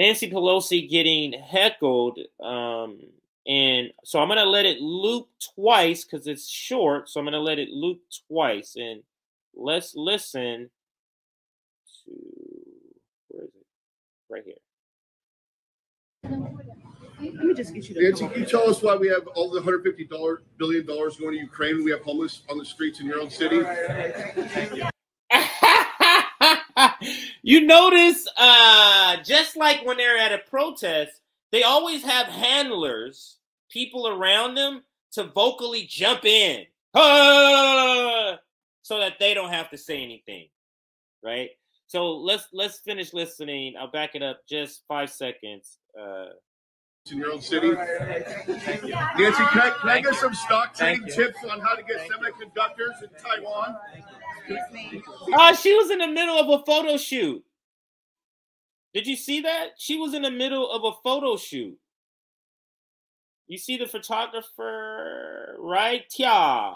Nancy Pelosi getting heckled. And so I'm going to let it loop twice because it's short. So I'm going to let it loop twice. And let's listen to, where is it? Right here. Let me just get you to Nancy, can you tell us why we have all the $150 billion going to Ukraine? We have homeless on the streets in your own city. You notice, just like when they're at a protest, they always have handlers, people around them, to vocally jump in, so that they don't have to say anything, right? So let's finish listening. I'll back it up just 5 seconds. In your own city. Nancy, can I get some stock trading tips on how to get semiconductors in Taiwan? She was in the middle of a photo shoot. Did you see that? She was in the middle of a photo shoot. You see the photographer right here.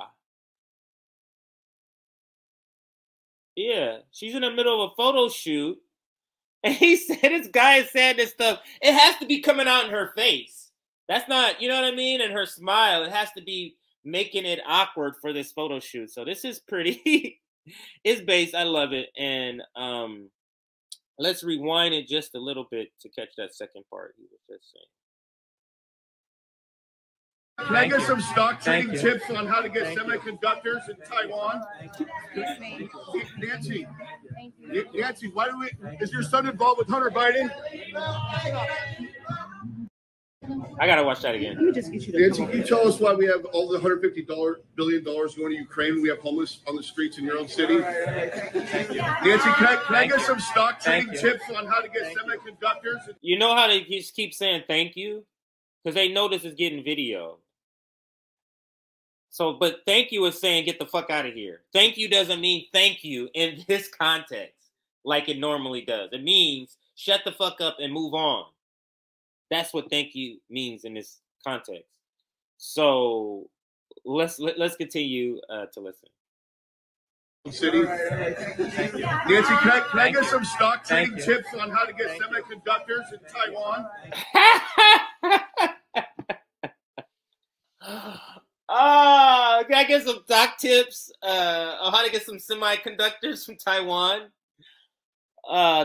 Yeah, she's in the middle of a photo shoot. And he said, this guy is saying this stuff. It has to be coming out in her face. That's not, you know what I mean? And her smile, it has to be making it awkward for this photo shoot. So this is pretty, it's based. I love it. And let's rewind it just a little bit to catch that second part he was just saying. Can I get some stock trading tips on how to get semiconductors in Taiwan? Nancy, Nancy, why do we? Is your son involved with Hunter Biden? I gotta watch that again. Let me just get you to Nancy, can you tell us why we have all the $150 billion going to Ukraine? We have homeless on the streets in your own city. Nancy, can I get some stock trading tips on how to get semiconductors? You know how they just keep saying thank you? Because they know this is getting video. So, but thank you is saying get the fuck out of here. Thank you doesn't mean thank you in this context like it normally does. It means shut the fuck up and move on. That's what thank you means in this context. So let's continue to listen. City. Nancy, can I get some stock trading tips on how to get semiconductors in Taiwan? Can I get some doc tips on how to get some semiconductors from Taiwan?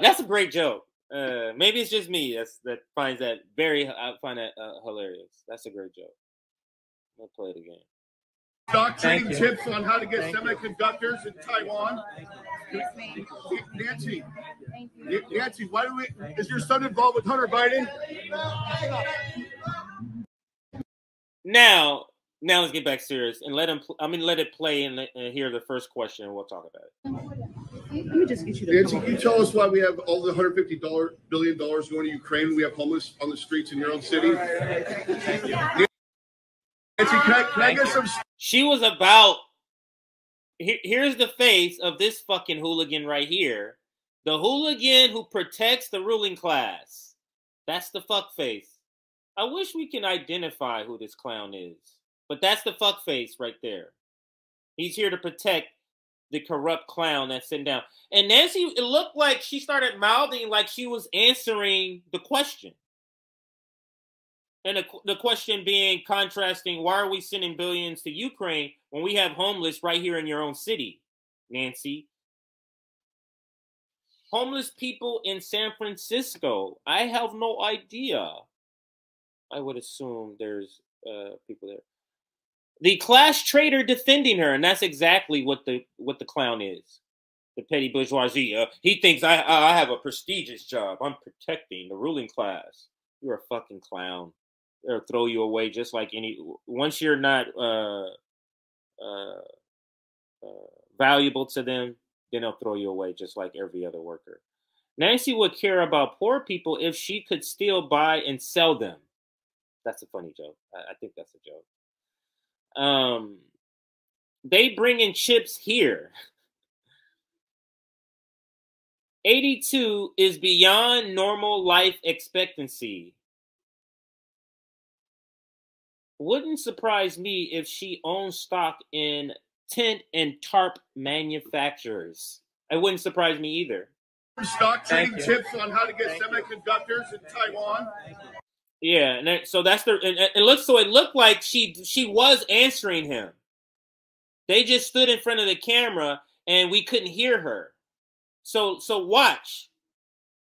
That's a great joke. Maybe it's just me that finds that I find that hilarious. That's a great joke. I'll play it again. Stock trading tips on how to get semiconductors in Taiwan. Nancy, Nancy, why do we? Is your son involved with Hunter Biden? Now let's get back serious and let it play and hear the first question and we'll talk about it. Let me just get you to Nancy, can you tell us why we have all the $150 billion going to Ukraine? We have homeless on the streets in your own city. Nancy, can I get some? She was about. Here's the face of this fucking hooligan right here. The hooligan who protects the ruling class. That's the fuck face. I wish we can identify who this clown is. But that's the fuck face right there. He's here to protect the corrupt clown that's sitting down. And Nancy, it looked like she started mouthing like she was answering the question. And the question being contrasting, why are we sending billions to Ukraine when we have homeless right here in your own city, Nancy? Homeless people in San Francisco. I have no idea. I would assume there's people there. The class traitor defending her, and that's exactly what the clown is. The petty bourgeoisie. He thinks I have a prestigious job. I'm protecting the ruling class. You're a fucking clown. They'll throw you away just like any. Once you're not valuable to them, then they'll throw you away just like every other worker. Nancy would care about poor people if she could still buy and sell them. That's a funny joke. I think that's a joke. They bring in chips here. 82 is beyond normal life expectancy. Wouldn't surprise me if she owns stock in tent and tarp manufacturers. It wouldn't surprise me either. Stock trading tips on how to get semiconductors in Taiwan. Yeah, and so that's the. And it looks so. It looked like she was answering him. They just stood in front of the camera and we couldn't hear her. So watch.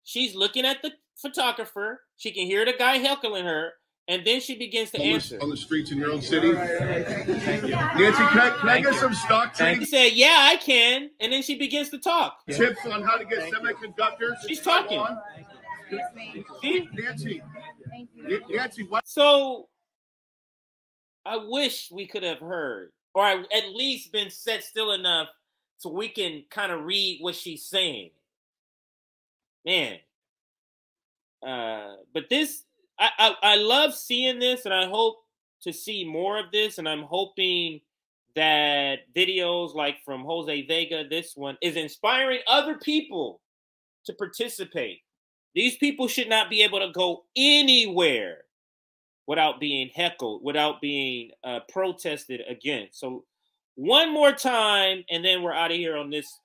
She's looking at the photographer. She can hear the guy heckling her, and then she begins to answer. On the streets in your own city. Nancy, can I get some stock trading? She said, "Yeah, I can," and then she begins to talk. Tips on how to get semiconductors. She's talking. See? Nancy, what? So I wish we could have heard, or at least been set still enough so we can kind of read what she's saying. Man. But this, I love seeing this, and I hope to see more of this, and I'm hoping that videos like from Jose Vega, this one, is inspiring other people to participate. These people should not be able to go anywhere without being heckled, without being protested against. So one more time, and then we're out of here on this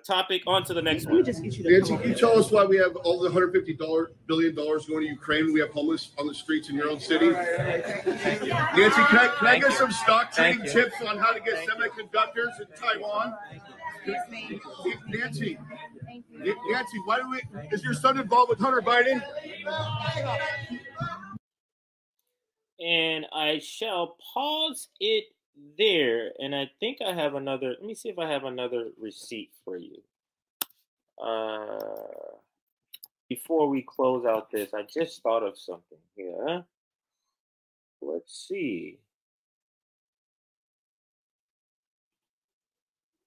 topic. On to the next one. Nancy, can you tell us why we have all the $150 billion going to Ukraine? We have homeless on the streets in your own city. Nancy, can I get some stock trading tips on how to get semiconductors in Taiwan? Nancy, why do we? Is your son involved with Hunter Biden? And I shall pause it there, and I think I have another. Let me see if I have another receipt for you. Before we close out this, I just thought of something here. Let's see.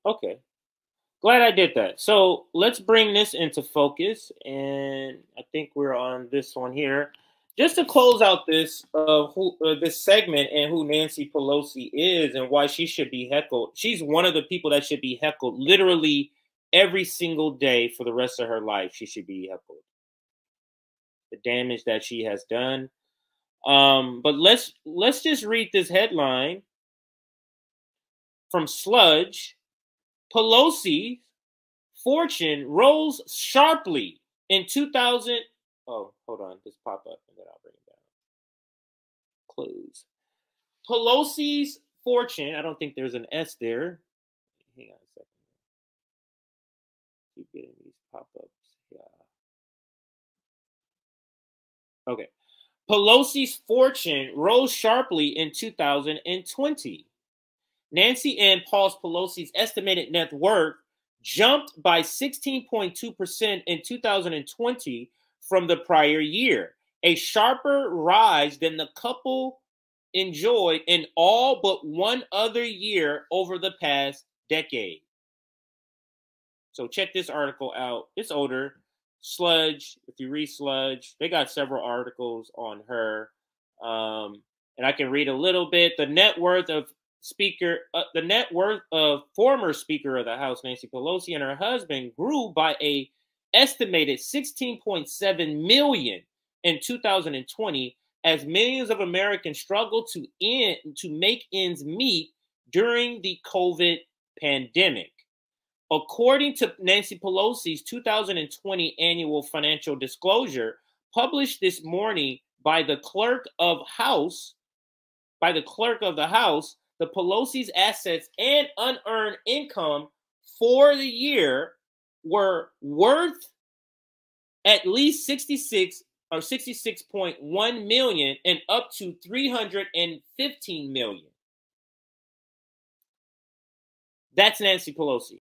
Okay. Glad I did that. So let's bring this into focus, and I think we're on this one here. Just to close out this this segment and who Nancy Pelosi is and why she should be heckled. She's one of the people that should be heckled literally every single day for the rest of her life. She should be heckled. The damage that she has done. But let's just read this headline from Sludge. Pelosi's fortune rose sharply in 2000. Oh, hold on. Just pop up and then I'll bring it down. Close. Pelosi's fortune. I don't think there's an S there. Hang on a second. Keep getting these pop-ups. Yeah. Okay. Pelosi's fortune rose sharply in 2020. Nancy and Paul Pelosi's estimated net worth jumped by 16.2% in 2020 from the prior year, a sharper rise than the couple enjoyed in all but one other year over the past decade. So check this article out. It's older. Sludge, if you read Sludge, they got several articles on her. And I can read a little bit. The net worth of former Speaker of the House, Nancy Pelosi, and her husband grew by a estimated 16.7 million in 2020 as millions of Americans struggled to make ends meet during the COVID pandemic. According to Nancy Pelosi's 2020 annual financial disclosure, published this morning by the clerk of the House, the Pelosi's assets and unearned income for the year were worth at least 66.1 million and up to 315 million. That's Nancy Pelosi.